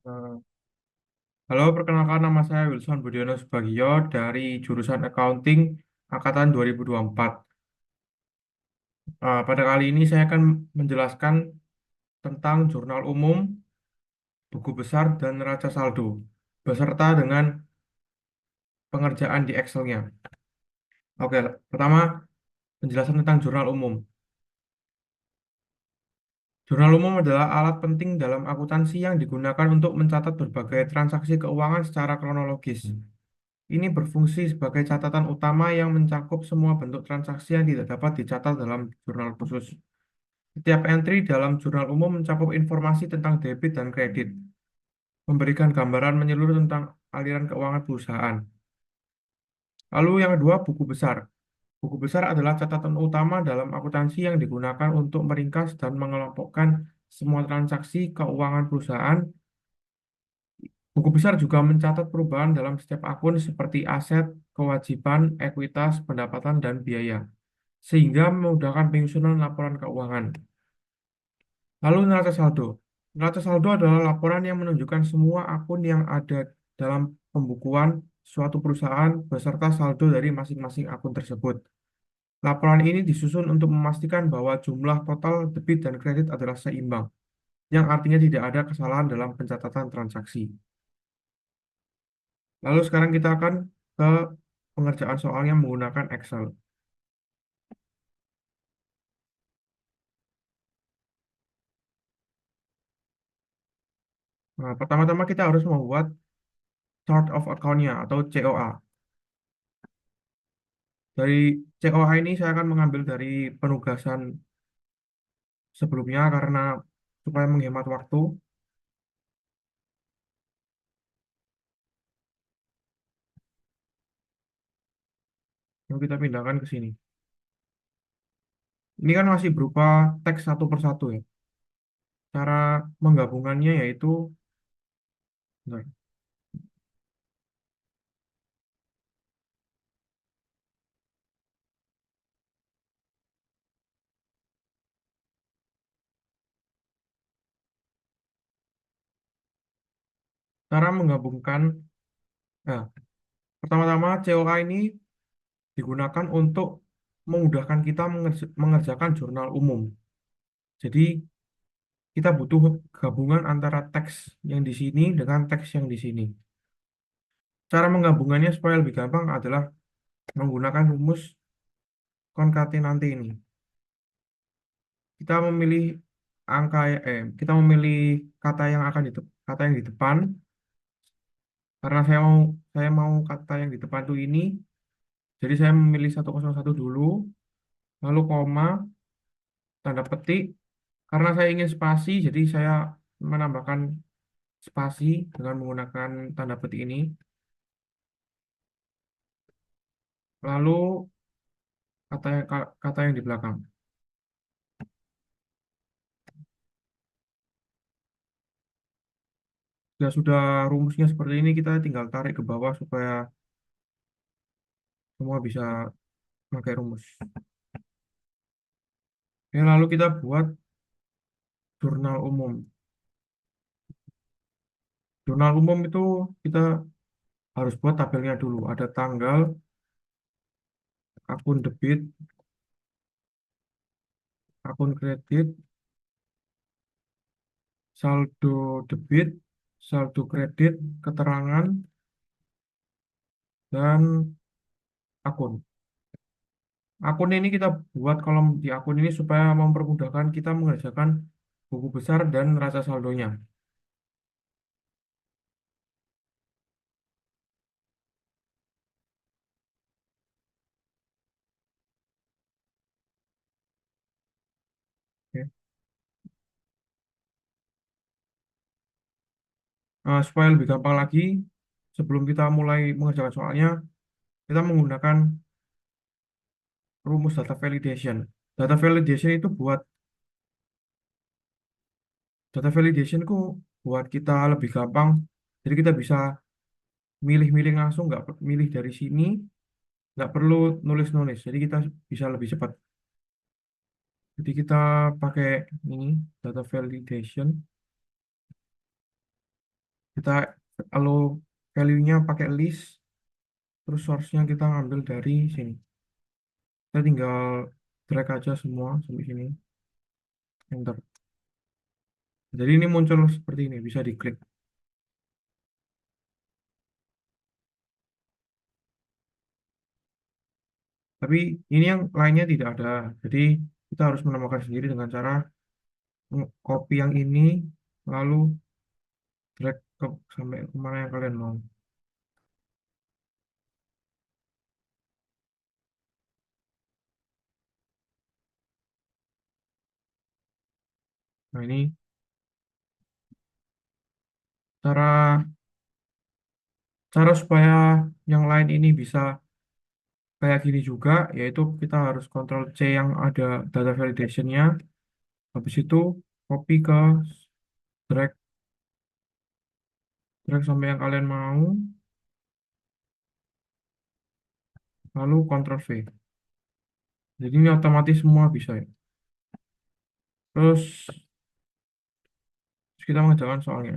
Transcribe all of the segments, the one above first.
Eh, Halo, perkenalkan nama saya Wilson Budiono Subagio dari jurusan Accounting Angkatan 2024. Pada kali ini saya akan menjelaskan tentang jurnal umum, buku besar, dan neraca saldo, beserta dengan pengerjaan di Excel-nya. Oke, pertama penjelasan tentang jurnal umum. Jurnal umum adalah alat penting dalam akuntansi yang digunakan untuk mencatat berbagai transaksi keuangan secara kronologis. Ini berfungsi sebagai catatan utama yang mencakup semua bentuk transaksi yang tidak dapat dicatat dalam jurnal khusus. Setiap entry dalam jurnal umum mencakup informasi tentang debit dan kredit, memberikan gambaran menyeluruh tentang aliran keuangan perusahaan. Lalu yang kedua, buku besar. Buku besar adalah catatan utama dalam akuntansi yang digunakan untuk meringkas dan mengelompokkan semua transaksi keuangan perusahaan. Buku besar juga mencatat perubahan dalam setiap akun seperti aset, kewajiban, ekuitas, pendapatan, dan biaya, sehingga memudahkan penyusunan laporan keuangan. Lalu neraca saldo. Neraca saldo adalah laporan yang menunjukkan semua akun yang ada dalam pembukuan suatu perusahaan beserta saldo dari masing-masing akun tersebut. Laporan ini disusun untuk memastikan bahwa jumlah total debit dan kredit adalah seimbang, yang artinya tidak ada kesalahan dalam pencatatan transaksi. Lalu sekarang kita akan ke pengerjaan soalnya menggunakan Excel. Nah, pertama-tama kita harus membuat chart of account-nya atau COA. Dari COA ini saya akan mengambil dari penugasan sebelumnya karena supaya menghemat waktu. Lalu kita pindahkan ke sini. Ini kan masih berupa teks satu persatu ya. Cara menggabungannya yaitu, bentar. Cara menggabungkan, nah, pertama-tama COA ini digunakan untuk memudahkan kita mengerjakan jurnal umum. Jadi kita butuh gabungan antara teks yang di sini dengan teks yang di sini. Cara menggabungannya supaya lebih gampang adalah menggunakan rumus konkatenante ini. Kita memilih kita memilih kata yang akan kata yang di depan karena saya mau kata yang di depan itu ini. Jadi saya memilih 101 dulu, lalu koma, tanda petik. Karena saya ingin spasi, jadi saya menambahkan spasi dengan menggunakan tanda petik ini. Lalu kata yang di belakang. Sudah rumusnya seperti ini, kita tinggal tarik ke bawah supaya semua bisa pakai rumus. Oke, lalu kita buat jurnal umum. Jurnal umum itu kita harus buat tabelnya dulu. Ada tanggal, akun debit, akun kredit, saldo debit, saldo kredit, keterangan, dan akun. Akun ini kita buat kolom di akun ini supaya mempermudahkan kita mengerjakan buku besar dan neraca saldonya. Oke. Supaya lebih gampang lagi, sebelum kita mulai mengerjakan soalnya, kita menggunakan rumus data validation. Data validation itu buat kita lebih gampang. Jadi kita bisa milih-milih langsung, nggak milih dari sini, nggak perlu nulis-nulis. Jadi kita bisa lebih cepat. Jadi kita pakai ini data validation. Kita kalau value-nya pakai list, terus source-nya kita ambil dari sini. Kita tinggal drag aja semua sampai sini, enter. Jadi ini muncul seperti ini, bisa diklik. Tapi ini yang lainnya tidak ada. Jadi kita harus menambahkan sendiri dengan cara copy yang ini, lalu drag ke sampai kemana yang kalian mau. Nah ini cara cara supaya yang lain ini bisa kayak gini juga, yaitu kita harus Ctrl C yang ada data validation-nya. Habis itu copy ke drag drag sampai yang kalian mau, lalu Ctrl V. Jadi ini otomatis semua bisa ya. Terus kita mengerjakan soalnya.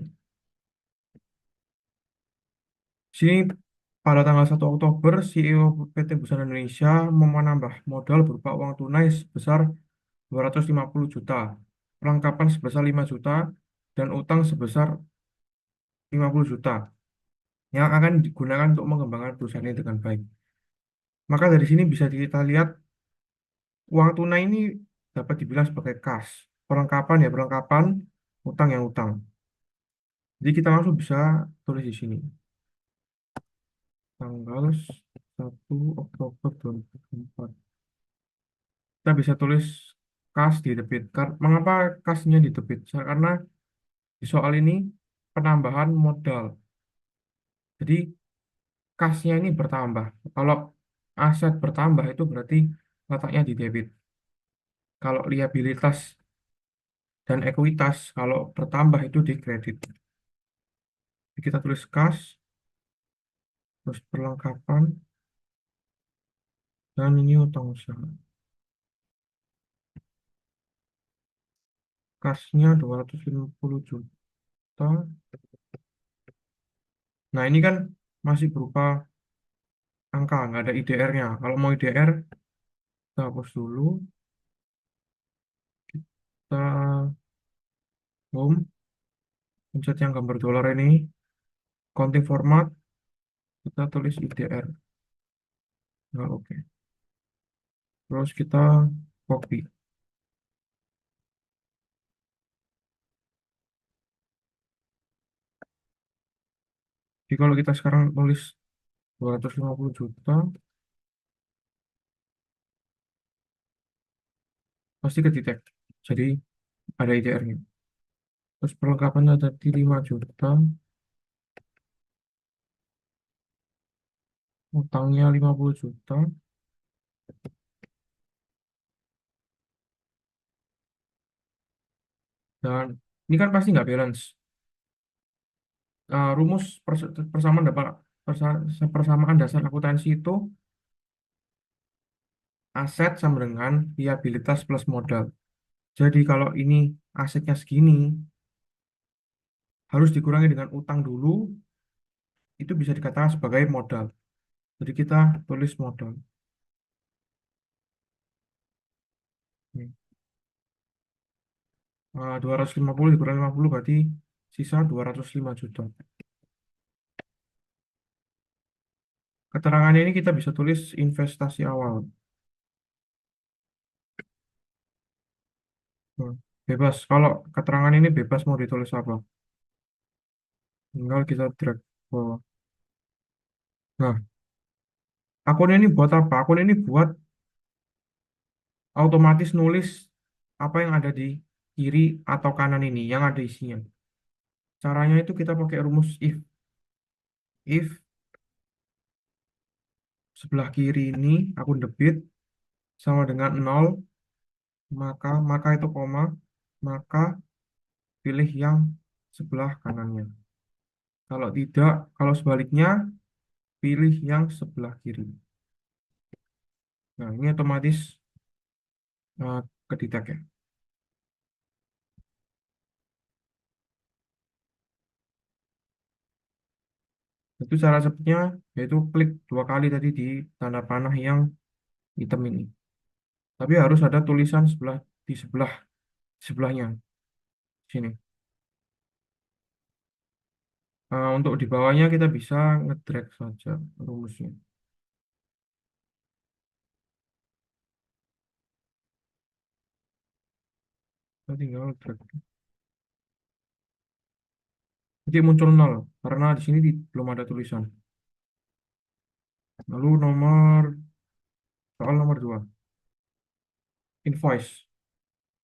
Sini pada tanggal 1 Oktober, CEO PT Busana Indonesia mau menambah modal berupa uang tunai sebesar 250 juta, perlengkapan sebesar 5 juta, dan utang sebesar 50 juta yang akan digunakan untuk mengembangkan perusahaan ini dengan baik. Maka dari sini bisa kita lihat uang tunai ini dapat dibilang sebagai kas. Perlengkapan ya perlengkapan, utang yang utang. Jadi kita langsung bisa tulis di sini. Tanggal 1 Oktober 2024. Kita bisa tulis kas di debit. Mengapa kasnya di debit? Karena di soal ini penambahan modal. Jadi kasnya ini bertambah. Kalau aset bertambah itu berarti letaknya di debit. Kalau liabilitas dan ekuitas kalau bertambah itu di kredit. Jadi kita tulis kas, terus perlengkapan, dan ini utang usaha. Kasnya 250 juta. Nah ini kan masih berupa angka, nggak ada IDR-nya. Kalau mau IDR, kita hapus dulu. Kita home, pencet yang gambar dolar ini, counting format, kita tulis IDR. Nah, oke. Terus kita copy. Jadi kalau kita sekarang tulis 250 juta, pasti kedetek. Jadi ada IDR-nya. Terus perlengkapannya tadi 5 juta, utangnya 50 juta, dan ini kan pasti nggak balance. Rumus persamaan dapat persamaan dasar akuntansi itu aset sama dengan liabilitas plus modal. Jadi kalau ini asetnya segini, harus dikurangi dengan utang dulu, itu bisa dikatakan sebagai modal. Jadi kita tulis modal. Nih, 250 dikurangi 50 berarti sisa 205 juta. Keterangannya ini kita bisa tulis investasi awal. Nah, bebas. Kalau keterangan ini bebas mau ditulis apa. Tinggal kita drag bawah. Nah, akun ini buat apa? Akun ini buat otomatis nulis apa yang ada di kiri atau kanan ini, yang ada isinya. Caranya itu kita pakai rumus if. If sebelah kiri ini akun debit sama dengan 0, maka itu koma, maka pilih yang sebelah kanannya. Kalau tidak, kalau sebaliknya, pilih yang sebelah kiri. Nah, ini otomatis kedetek ya. Itu cara cepatnya yaitu klik dua kali tadi di tanda panah yang hitam ini. Tapi harus ada tulisan di sebelahnya sini. Untuk di bawahnya kita bisa ngedrag saja rumusnya. Kita tinggal drag. Jadi muncul nol karena di sini belum ada tulisan. Lalu soal nomor 2, invoice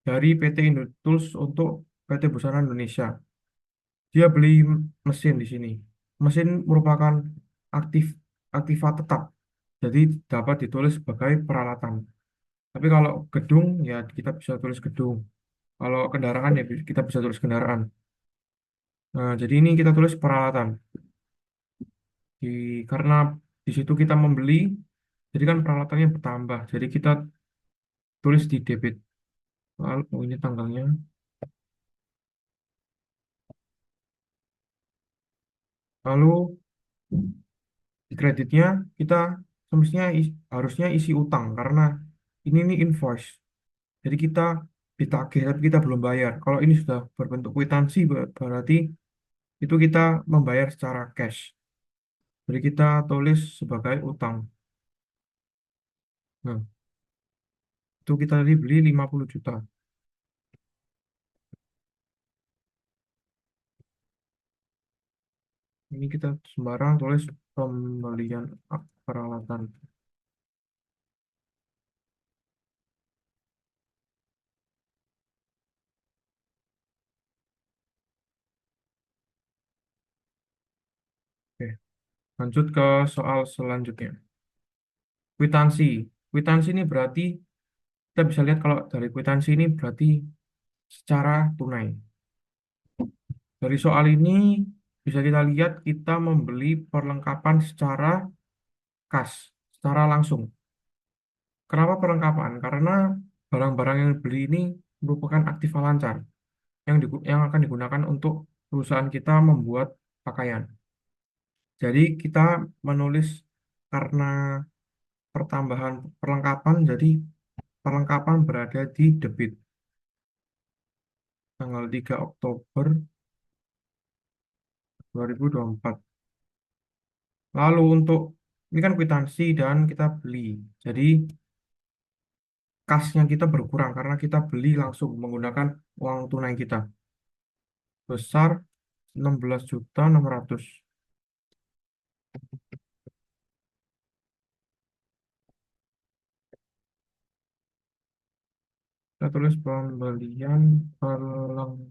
dari PT Indotools untuk PT Busana Indonesia. Dia beli mesin di sini. Mesin merupakan aktif aktiva tetap, jadi dapat ditulis sebagai peralatan. Tapi kalau gedung ya kita bisa tulis gedung. Kalau kendaraan ya kita bisa tulis kendaraan. Nah, jadi ini kita tulis peralatan. Karena di situ kita membeli, jadi kan peralatannya bertambah. Jadi kita tulis di debit. Lalu oh, ini tanggalnya. Lalu di kreditnya kita semestinya harusnya isi utang karena ini nih invoice. Jadi kita ditagih tapi kita belum bayar. Kalau ini sudah berbentuk kwitansi berarti itu kita membayar secara cash. Jadi kita tulis sebagai utang. Nah, itu kita tadi beli 50 juta. Ini kita sembarang tulis pembelian peralatan. Oke, lanjut ke soal selanjutnya. Kwitansi. Kwitansi ini berarti kita bisa lihat kalau dari kwitansi ini berarti secara tunai. Dari soal ini bisa kita lihat kita membeli perlengkapan secara kas, secara langsung. Kenapa perlengkapan? Karena barang-barang yang dibeli ini merupakan aktiva lancar yang akan digunakan untuk perusahaan kita membuat pakaian. Jadi kita menulis karena pertambahan perlengkapan, jadi perlengkapan berada di debit tanggal 3 Oktober 2024. Lalu untuk ini kan kwitansi dan kita beli. Jadi kasnya kita berkurang karena kita beli langsung menggunakan uang tunai kita. Besar 16.600. Kita tulis pembelian perlengkapan.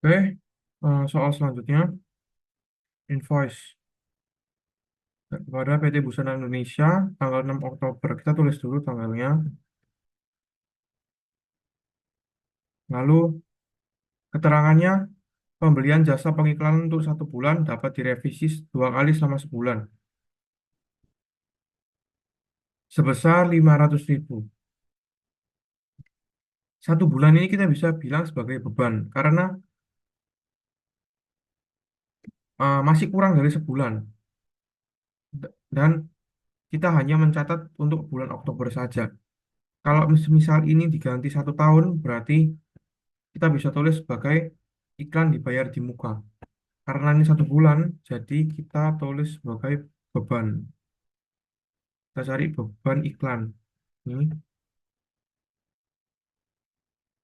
Oke, soal selanjutnya, invoice kepada PT Busana Indonesia tanggal 6 Oktober. Kita tulis dulu tanggalnya. Lalu keterangannya, pembelian jasa pengiklanan untuk 1 bulan dapat direvisi 2 kali selama sebulan. Sebesar 500.000. 1 bulan ini kita bisa bilang sebagai beban karena masih kurang dari sebulan. Dan kita hanya mencatat untuk bulan Oktober saja. Kalau misal ini diganti 1 tahun, berarti kita bisa tulis sebagai iklan dibayar di muka. Karena ini 1 bulan, jadi kita tulis sebagai beban. Kita cari beban iklan. Ini.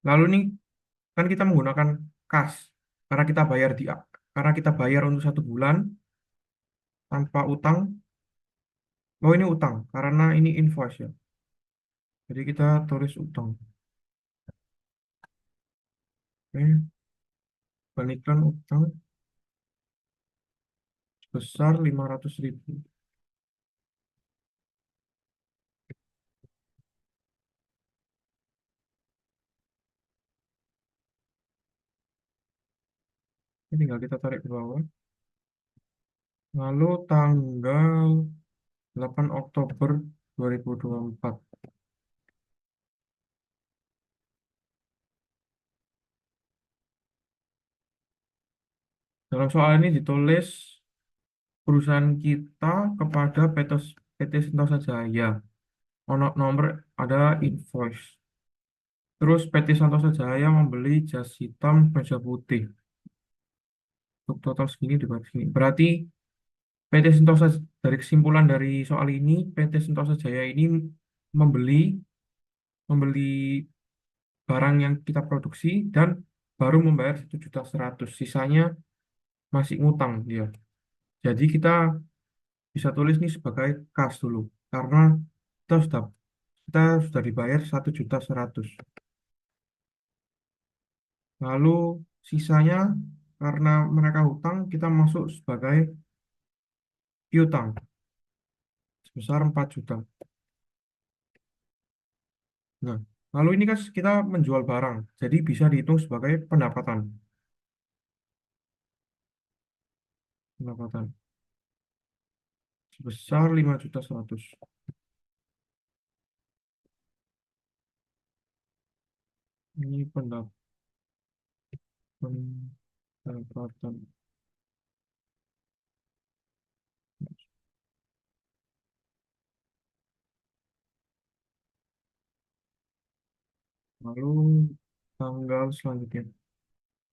Lalu nih, kan kita menggunakan kas. Karena kita bayar karena kita bayar untuk 1 bulan tanpa utang. Oh ini utang, karena ini invoice ya. Jadi kita tulis utang. Oke, beban iklan utang sebesar 500.000. Ini tinggal kita tarik ke bawah. Lalu tanggal 8 Oktober 2024. Dalam soal ini ditulis perusahaan kita kepada PT Sentosa Jaya. Nomor ada invoice. Terus PT Santosa Jaya membeli jas hitam meja putih. Untuk total segini dibuat segini. Berarti PT Sentosa dari kesimpulan dari soal ini, PT Sentosa Jaya ini membeli membeli barang yang kita produksi dan baru membayar 1.100.000. Sisanya masih ngutang dia. Jadi kita bisa tulis nih sebagai kas dulu karena kita sudah kita sudah dibayar 1.100.000. Lalu sisanya karena mereka hutang kita masuk sebagai piutang sebesar 4 juta. Nah, lalu ini kan kita menjual barang, jadi bisa dihitung sebagai pendapatan. Pendapatan sebesar 5.100.000. Ini pendapatan. Lalu tanggal selanjutnya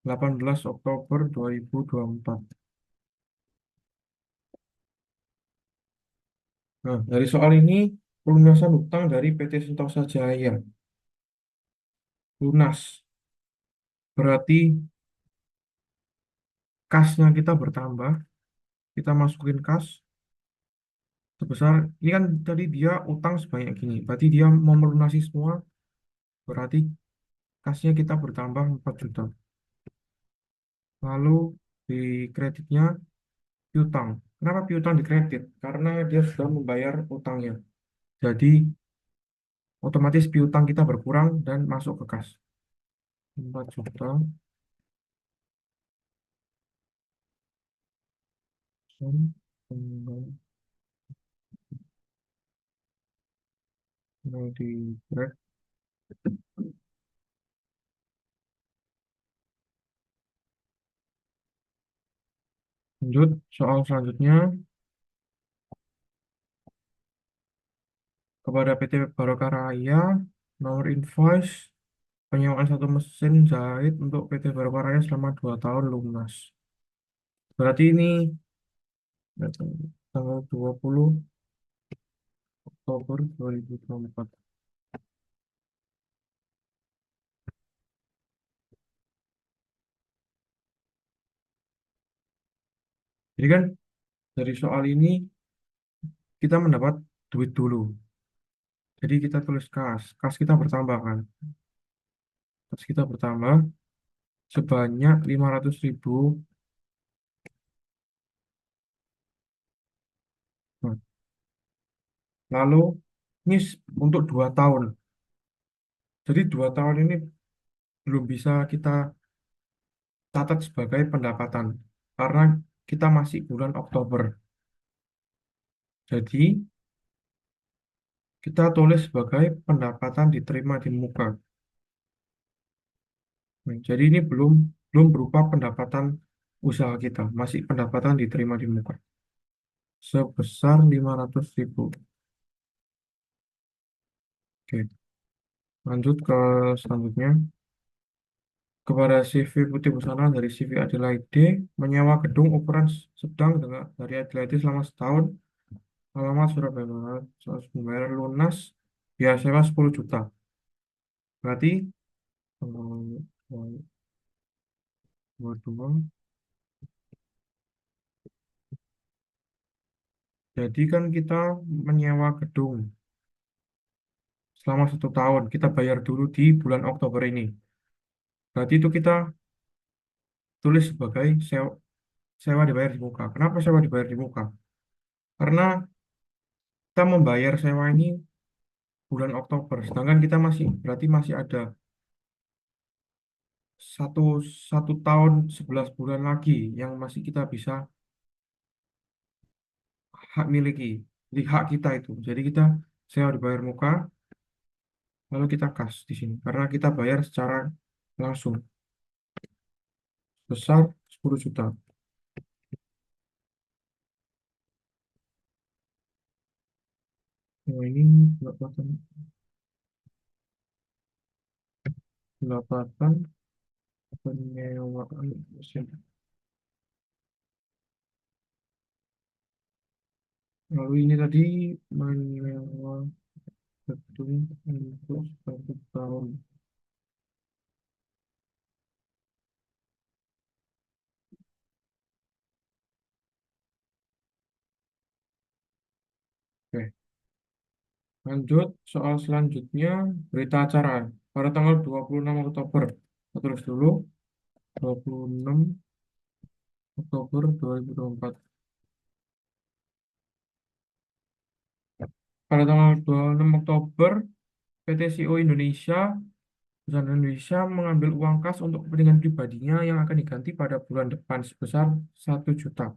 18 Oktober 2024. Nah, dari soal ini pelunasan hutang dari PT Sentosa Jaya lunas. Berarti kasnya kita bertambah, kita masukin kas sebesar ini kan tadi dia utang sebanyak gini. Berarti dia mau melunasi semua, berarti kasnya kita bertambah 4 juta. Lalu di kreditnya piutang. Kenapa piutang dikredit? Karena dia sudah membayar utangnya. Jadi otomatis piutang kita berkurang dan masuk ke kas. 4 juta dan tinggal di break. Lanjut, soal selanjutnya kepada PT Baroka Raya, nomor invoice penyewaan satu mesin jahit untuk PT Baroka Raya selama 2 tahun lunas. Berarti ini tanggal 20 Oktober 2024. Jadi kan dari soal ini kita mendapat duit dulu. Jadi kita tulis kas. Kas kita bertambah kan. Kas kita bertambah sebanyak 500.000. Nah, lalu ini untuk 2 tahun. Jadi 2 tahun ini belum bisa kita catat sebagai pendapatan karena kita masih bulan Oktober. Jadi kita tulis sebagai pendapatan diterima di muka. Nah, jadi ini belum belum berupa pendapatan usaha kita, masih pendapatan diterima di muka sebesar 500.000. Oke, lanjut ke selanjutnya. Kepada CV Putih Busana dari CV Adelaide, menyewa gedung ukuran sedang dari Adelaide selama setahun, alamat Surabaya Barat, harus membayar lunas, biaya sewa 10 juta. Berarti eh, 22. Jadi kan kita menyewa gedung selama 1 tahun, kita bayar dulu di bulan Oktober ini. Berarti itu kita tulis sebagai sewa dibayar di muka. Kenapa sewa dibayar di muka? Karena kita membayar sewa ini bulan Oktober, sedangkan kita berarti masih ada satu 1 tahun 11 bulan lagi yang masih kita bisa hak miliki, di hak kita itu. Jadi kita Saya dibayar muka, lalu kita kas di sini. Karena kita bayar secara langsung, besar 10 juta. Nah, ini pendapatan, pendapatan penyewaan mesin. Lalu ini tadi menyewa gedung untuk 1 tahun. Oke, lanjut soal selanjutnya, berita acara pada tanggal 26 Oktober. Kita tulis dulu, 26 Oktober 2024. Pada tanggal 26 Oktober, PT CO Indonesia, perusahaan Indonesia mengambil uang kas untuk kepentingan pribadinya yang akan diganti pada bulan depan sebesar 1 juta.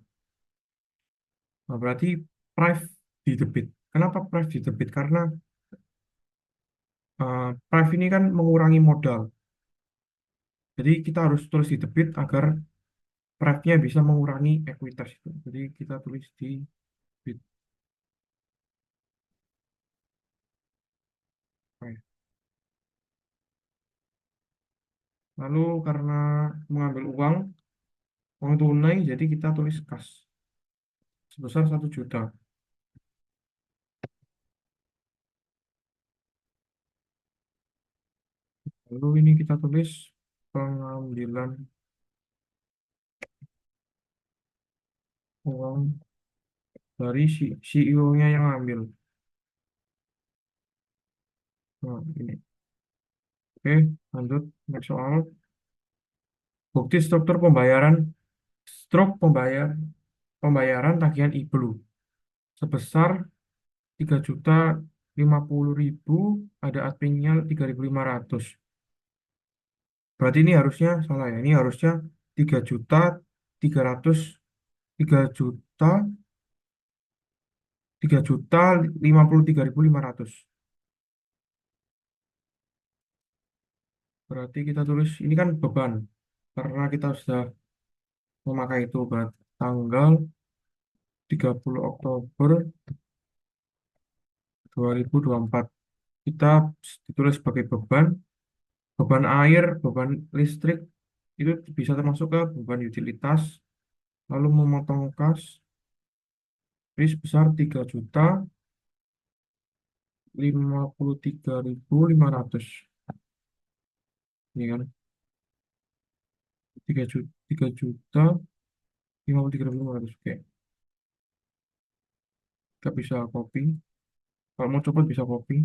Nah, berarti Prive didebit. Kenapa Prive didebit? Karena Prive ini kan mengurangi modal. Jadi kita harus tulis di debit agar Prive-nya bisa mengurangi ekuitas itu. Jadi kita tulis di bit Prive. Lalu karena mengambil uang tunai, jadi kita tulis kas sebesar 1 juta. Lalu ini kita tulis pengambilan uang dari si CEO-nya yang ambil. Nah, ini. Oke, lanjut. Next soal. Bukti struktur pembayaran, pembayaran tagihan e-Blue sebesar 3.050.000, ada adminnya 3.500. Berarti ini harusnya salah ya. Ini harusnya 3.300, 3 juta, 3.053.500. Berarti kita tulis ini kan beban karena kita sudah memakai itu pada tanggal 30 Oktober 2024. Kita ditulis sebagai beban, beban air, beban listrik itu bisa termasuk ke beban utilitas, lalu memotong kas ini sebesar 3.053.500. Ini kan 3.053.500. Oke, kita bisa copy. Kalau mau coba bisa copy.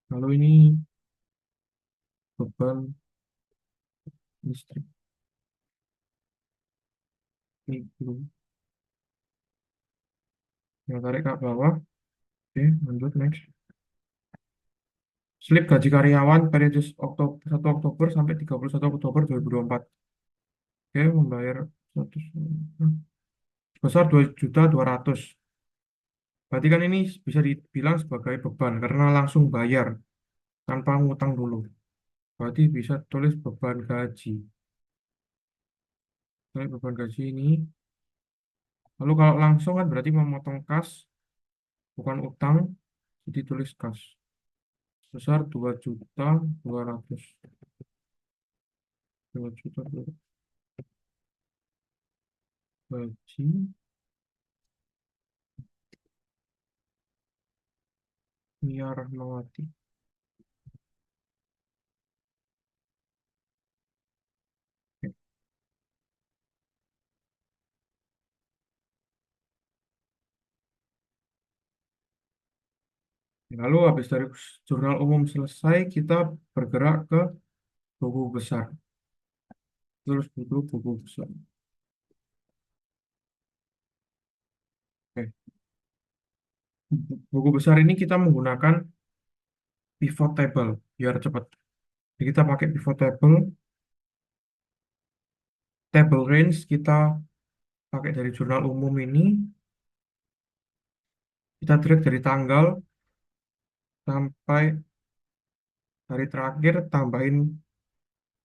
Lalu ini beban listrik ini belum. Yang tarik ke bawah. Oke, lanjut next. Slip gaji karyawan periode Oktober, 1 Oktober sampai 31 Oktober 2024. Oke, membayar 100, sebesar 2.200.000. Berarti kan ini bisa dibilang sebagai beban karena langsung bayar tanpa ngutang dulu. Berarti bisa tulis beban gaji. Tulis beban gaji ini. Lalu kalau langsung kan berarti memotong kas, bukan utang, jadi tulis kas. Sebesar 2.200.000. 2 juta gaji Mia Rahmawati. Oke. Lalu habis dari jurnal umum selesai, kita bergerak ke buku besar. Terus buku besar. Oke. Buku besar ini kita menggunakan pivot table biar cepat. Jadi kita pakai pivot table, table range kita pakai dari jurnal umum ini. Kita drag dari tanggal sampai hari terakhir, tambahin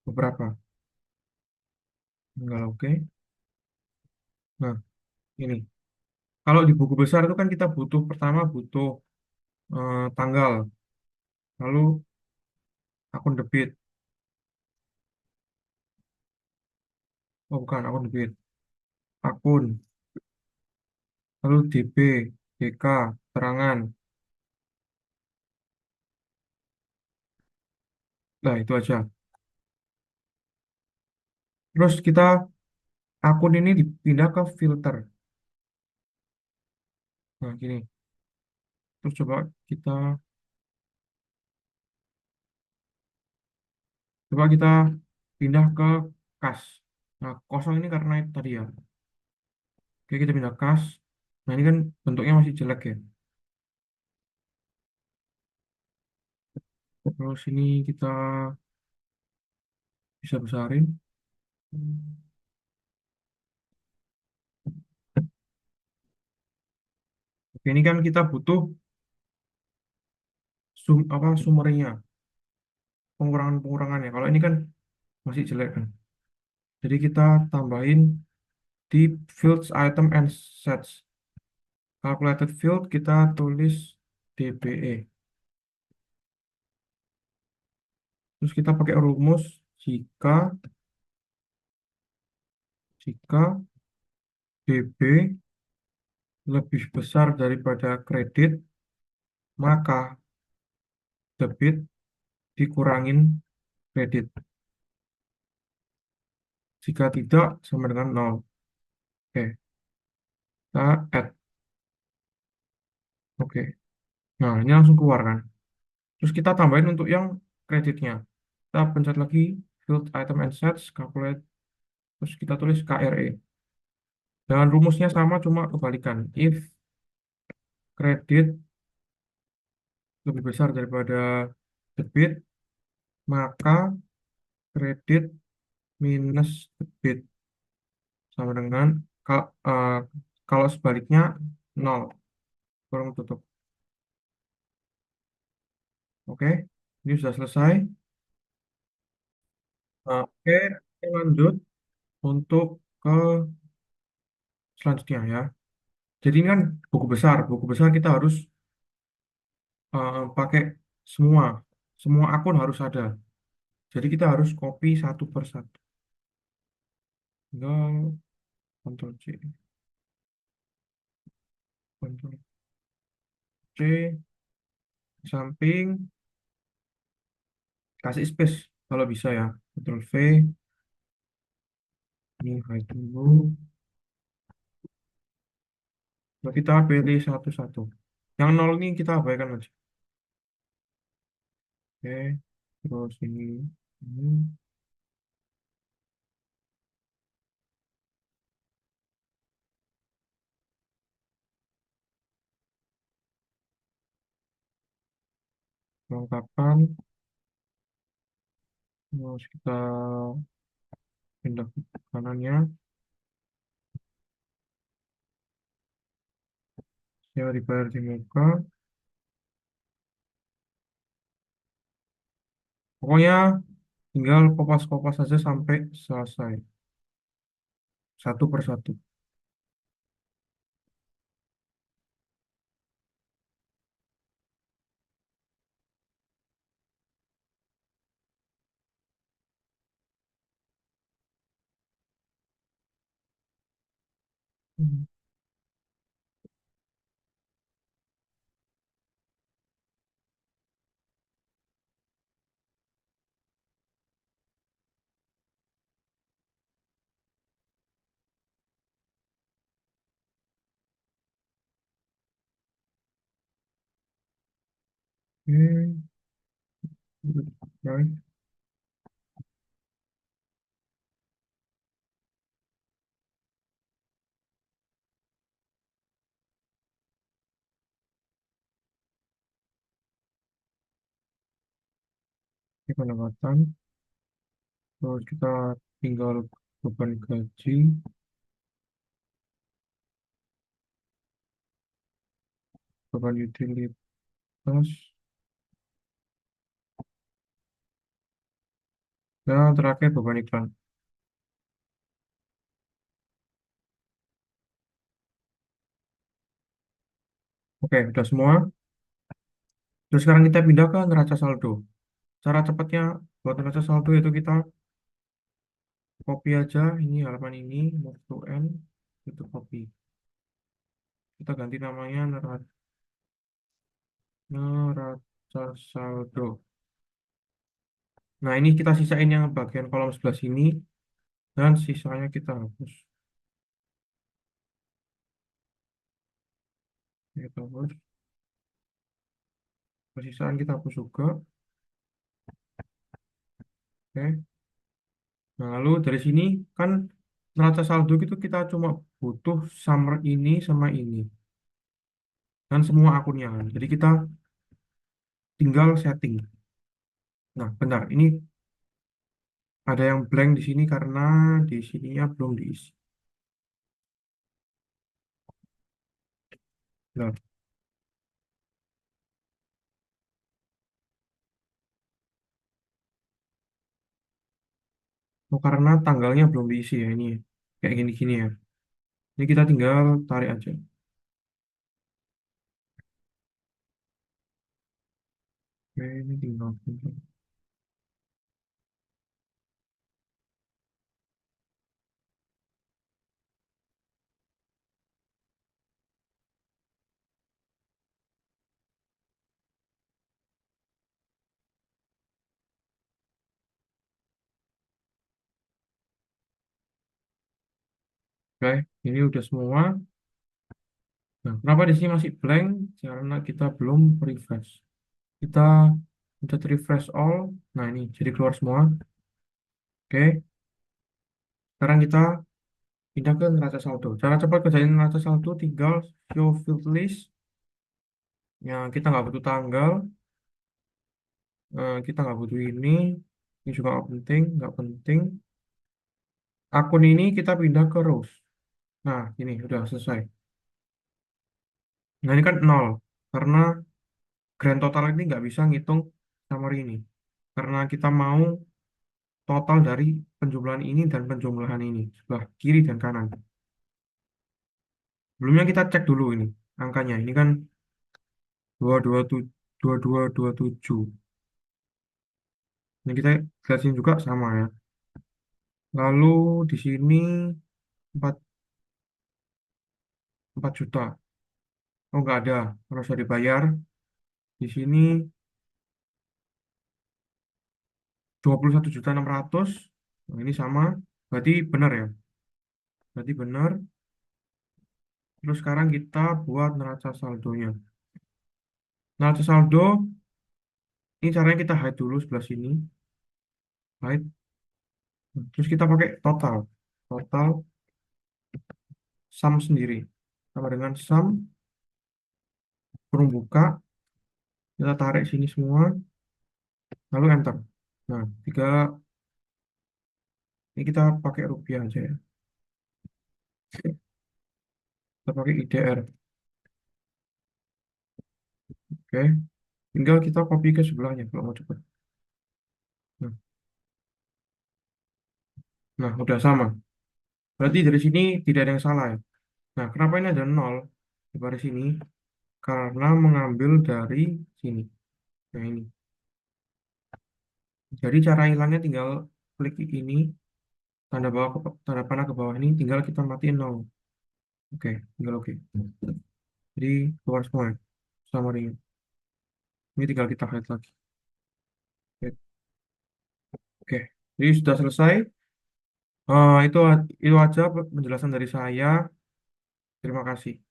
beberapa. Tanggal oke. Nah, ini. Kalau di buku besar itu kan kita butuh pertama butuh tanggal, lalu akun debit. Oh, bukan akun debit. Akun, lalu DB, DK, terangan. Nah, itu aja. Terus kita akun ini dipindah ke filter. Nah, gini. Terus coba kita pindah ke kas. Nah, kosong ini karena itu tadi ya. Oke, kita pindah kas. Nah, ini kan bentuknya masih jelek ya. Terus ini kita bisa besarin. Oke, ini kan kita butuh sumbernya, pengurangan-pengurangannya. Kalau ini kan masih jelek kan. Jadi kita tambahin di fields item and sets. Calculated field kita tulis DBE. Terus kita pakai rumus jika jika DB lebih besar daripada kredit, maka debit dikurangin kredit. Jika tidak, sama dengan nol. Oke, kita add. Oke. Nah, ini langsung keluar kan. Terus kita tambahin untuk yang kreditnya. Kita pencet lagi field item and sets, calculate. Terus kita tulis KRE. Dengan rumusnya sama, cuma kebalikan. If kredit lebih besar daripada debit, maka kredit minus debit sama dengan kalau sebaliknya nol, kurung tutup. Oke, ini sudah selesai. Nah, oke, kita lanjut untuk ke selanjutnya ya. Jadi ini kan buku besar. Buku besar kita harus pakai semua. Semua akun harus ada. Jadi kita harus copy satu per satu. Tinggal Ctrl C, Ctrl C, samping, kasih space kalau bisa ya. Ctrl V, ini hide dulu. Nah, kita pilih satu-satu. Yang nol ini kita abaikan aja. Oke, terus ini kelengkapan. Terus kita pindah ke kanannya. Saya dibayar di muka. Pokoknya tinggal kopas-kopas saja sampai selesai. Satu per satu. Hmm. Oke, baik. Ini pendapatan. Terus kita tinggal beban gaji. beban utilitas. Dan terakhir beban iklan. Oke, udah semua. Terus sekarang kita pindah ke neraca saldo. Cara cepatnya buat neraca saldo itu kita copy aja ini halaman ini, move to end, itu copy. Kita ganti namanya neraca saldo. Nah, ini kita sisain yang bagian kolom sebelah sini dan sisanya kita hapus. Kita hapus. Sisaan kita hapus juga. Oke. Nah, lalu dari sini kan neraca saldo itu kita cuma butuh summer ini sama ini dan semua akunnya kan. Jadi kita tinggal setting. Nah, benar. Ini ada yang blank di sini karena di sininya belum diisi. Nah, oh, karena tanggalnya belum diisi ya ini ya. Kayak gini-gini ya. Ini kita tinggal tarik aja. Oke, ini tinggal. Oke, ini udah semua. Nah, kenapa di sini masih blank? Karena kita belum refresh. Kita udah refresh all. Nah, ini jadi keluar semua. Oke, sekarang kita pindah ke neraca saldo. Cara cepat kerjain neraca saldo tinggal show field list. Ya, kita nggak butuh tanggal. Kita nggak butuh ini. Ini juga nggak penting, nggak penting. Akun ini kita pindah ke rows. Nah, ini udah selesai. Nah, ini kan nol. Karena grand total ini nggak bisa ngitung summary ini. Karena kita mau total dari penjumlahan ini dan penjumlahan ini. Sebelah kiri dan kanan. Sebelumnya kita cek dulu ini angkanya. Ini kan 2227. Ini kita jelasin juga sama ya. Lalu di sini 4 4 juta. Oh, nggak ada. Harus dibayar. Di sini 21.600.000. Nah, ini sama. Berarti benar ya. Berarti benar. Terus sekarang kita buat neraca saldonya. Neraca saldo, ini caranya kita hide dulu sebelah sini. Hide. Terus kita pakai total. Total sum sendiri. Sama dengan sum, kurung buka. Kita tarik sini semua. Lalu enter. Nah, ini kita pakai rupiah aja ya. Kita pakai IDR. Oke. Tinggal kita copy ke sebelahnya kalau mau cepat. Nah, nah, udah sama. Berarti dari sini tidak ada yang salah ya. Nah, kenapa ini ada nol di baris ini? Karena mengambil dari sini. Nah, ini. Jadi cara hilangnya tinggal klik ini, tanda panah ke bawah ini, tinggal kita matiin nol. Oke, tinggal oke. Jadi keluar semua ya, summary-nya. Ini tinggal kita hide lagi. Oke, jadi sudah selesai. Itu aja penjelasan dari saya. Terima kasih.